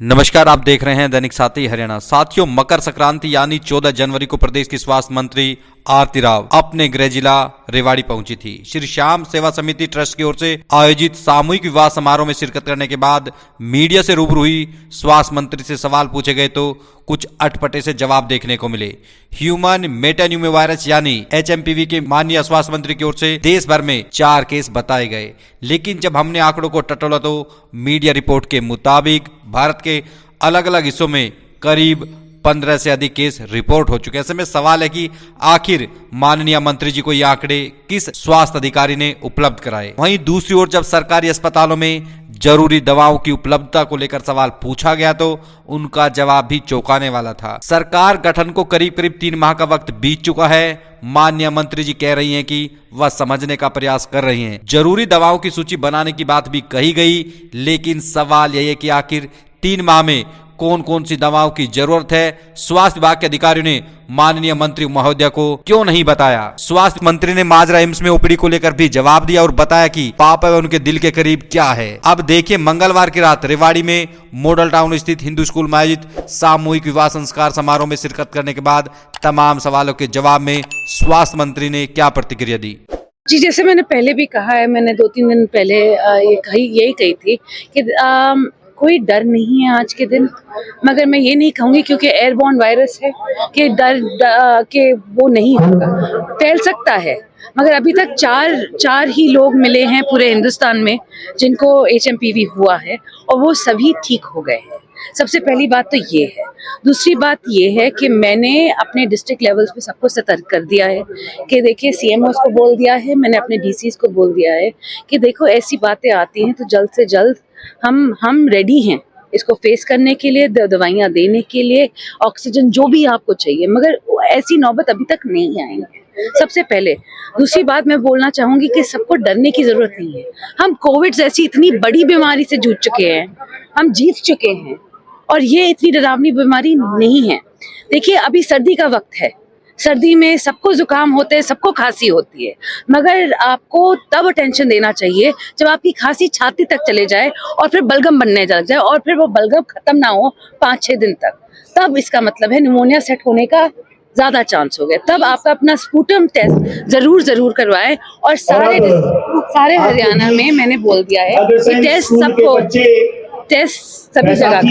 नमस्कार, आप देख रहे हैं दैनिक साथी हरियाणा। साथियों, मकर संक्रांति यानी 14 जनवरी को प्रदेश की स्वास्थ्य मंत्री आरती राव अपने गृह जिला रेवाड़ी पहुंची थी। श्री श्याम सेवा समिति ट्रस्ट की ओर से आयोजित सामूहिक विवाह समारोह में शिरकत करने के बाद मीडिया से रूबरू हुई स्वास्थ्य मंत्री से सवाल पूछे गए तो कुछ अटपटे से जवाब देखने को मिले। ह्यूमन मेटान्यूमोवायरस यानी HMPV के माननीय स्वास्थ्य मंत्री की ओर से देश भर में 4 केस बताए गए, लेकिन जब हमने आंकड़ों को टटोला तो मीडिया रिपोर्ट के मुताबिक भारत के अलग अलग हिस्सों में करीब 15 से अधिक केस रिपोर्ट हो चुके हैं। ऐसे में सवाल है कि आखिर माननीय मंत्री जी को ये आंकड़े किस स्वास्थ्य अधिकारी ने उपलब्ध कराए। वहीं दूसरी ओर जब सरकारी अस्पतालों में जरूरी दवाओं की उपलब्धता को लेकर सवाल पूछा गया तो उनका जवाब भी चौंकाने वाला था। सरकार गठन को करीब 3 माह का वक्त बीत चुका है। माननीय मंत्री जी कह रही हैं कि वह समझने का प्रयास कर रही हैं। जरूरी दवाओं की सूची बनाने की बात भी कही गई, लेकिन सवाल यह है कि आखिर 3 माह में कौन कौन सी दवाओं की जरूरत है, स्वास्थ्य विभाग के अधिकारियों ने माननीय मंत्री महोदया को क्यों नहीं बताया। स्वास्थ्य मंत्री ने माजरा एम्स में ओपीडी को लेकर भी जवाब दिया और बताया कि पापा व उनके दिल के करीब क्या है। अब देखिए, मंगलवार की रात रेवाड़ी में मॉडल टाउन स्थित हिंदू स्कूल में आयोजित सामूहिक विवाह संस्कार समारोह में शिरकत करने के बाद तमाम सवालों के जवाब में स्वास्थ्य मंत्री ने क्या प्रतिक्रिया दी। जी, जैसे मैंने पहले भी कहा है, मैंने 2-3 दिन पहले यही कही थी कि कोई डर नहीं है आज के दिन, मगर मैं ये नहीं कहूँगी क्योंकि एयरबॉर्न वायरस है कि डर के वो नहीं होगा, फैल सकता है। मगर अभी तक चार ही लोग मिले हैं पूरे हिंदुस्तान में जिनको HMPV हुआ है और वो सभी ठीक हो गए हैं। सबसे पहली बात तो ये है। दूसरी बात ये है कि मैंने अपने डिस्ट्रिक्ट लेवल्स पे सबको सतर्क कर दिया है कि देखिए, CMOs को बोल दिया है, मैंने अपने DCs को बोल दिया है कि देखो ऐसी बातें आती हैं तो जल्द से जल्द हम रेडी हैं इसको फेस करने के लिए, दवाइयाँ देने के लिए, ऑक्सीजन जो भी आपको चाहिए, मगर ऐसी नौबत अभी तक नहीं आई है, सबसे पहले। दूसरी बात मैं बोलना चाहूँगी कि सबको डरने की ज़रूरत नहीं है। हम कोविड जैसी इतनी बड़ी बीमारी से जूझ चुके हैं, हम जीत चुके हैं और ये इतनी डरावनी बीमारी नहीं है। देखिए, अभी सर्दी का वक्त है, सर्दी में सबको जुकाम होते हैं, सबको खांसी होती है, मगर आपको तब टेंशन देना चाहिए जब आपकी खांसी छाती तक चले जाए और फिर बलगम बनने लग जाए और फिर वो बलगम खत्म ना हो 5-6 दिन तक, तब इसका मतलब है निमोनिया सेट होने का ज़्यादा चांस हो गया। तब आपका अपना स्पूटम टेस्ट ज़रूर करवाएं और सारे हरियाणा में मैंने बोल दिया है कि टेस्ट सभी जगह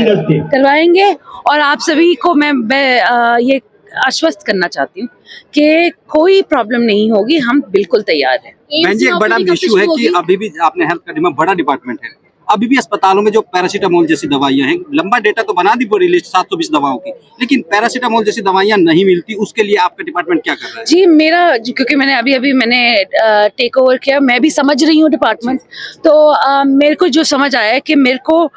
करवाएंगे। और आप सभी को मैं ये आश्वस्त करना चाहती हूँ कि कोई प्रॉब्लम नहीं होगी, हम बिल्कुल तैयार हैं। बहन जी, एक बड़ा इश्यू है कि अभी भी आपने हेल्थ का डिपार्टमेंट बड़ा डिपार्टमेंट है, अभी भी अस्पतालों में जो पैरासीटामोल जैसी दवाइयां हैं, लंबा डेटा तो बना दी पूरी लिस्ट 720 दवाओं की, लेकिन पैरासीटामोल जैसी दवाइयां नहीं मिलती, उसके लिए आपका डिपार्टमेंट क्या कर रहा है? जी, क्योंकि मैंने अभी मैंने टेक ओवर किया, मैं भी समझ रही हूँ डिपार्टमेंट, तो मेरे को जो समझ आया है कि मेरे को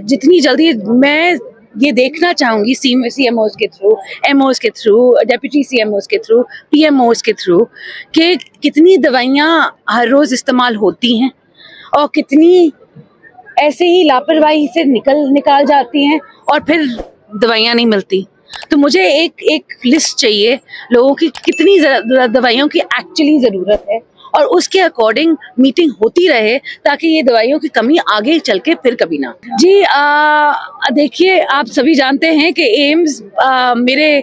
जितनी जल्दी मैं ये देखना चाहूँगी CMOs के थ्रू, MOs के थ्रू, डेप्यूटी CMOs के थ्रू, PMOs के थ्रू कि कितनी दवाइयाँ हर रोज़ इस्तेमाल होती हैं और कितनी ऐसे ही लापरवाही से निकाल जाती हैं और फिर दवाइयाँ नहीं मिलती। तो मुझे एक लिस्ट चाहिए लोगों की कितनी दवाइयों की एक्चुअली ज़रूरत है और उसके अकॉर्डिंग मीटिंग होती रहे ताकि ये दवाइयों की कमी आगे चल के फिर कभी ना। जी, देखिए, आप सभी जानते हैं कि एम्स मेरे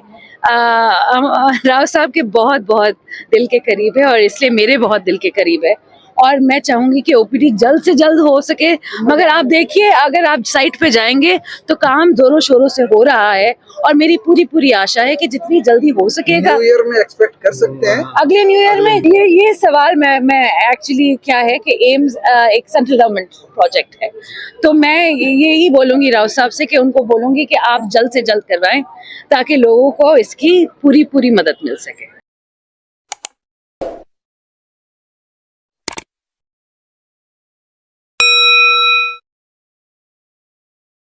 राव साहब के बहुत दिल के करीब है और इसलिए मेरे बहुत दिल के करीब है और मैं चाहूँगी कि OPD जल्द से जल्द हो सके। मगर आप देखिए, अगर आप साइट पे जाएंगे तो काम जोरों शोरों से हो रहा है और मेरी पूरी आशा है कि जितनी जल्दी हो सकेगा। न्यू ईयर में एक्सपेक्ट कर सकते हैं? अगले न्यू ईयर में ये सवाल मैं एक्चुअली क्या है कि एम्स एक सेंट्रल गवर्नमेंट प्रोजेक्ट है, तो मैं यही बोलूँगी राव साहब से कि उनको बोलूँगी कि आप जल्द से जल्द करवाएं ताकि लोगों को इसकी पूरी मदद मिल सके।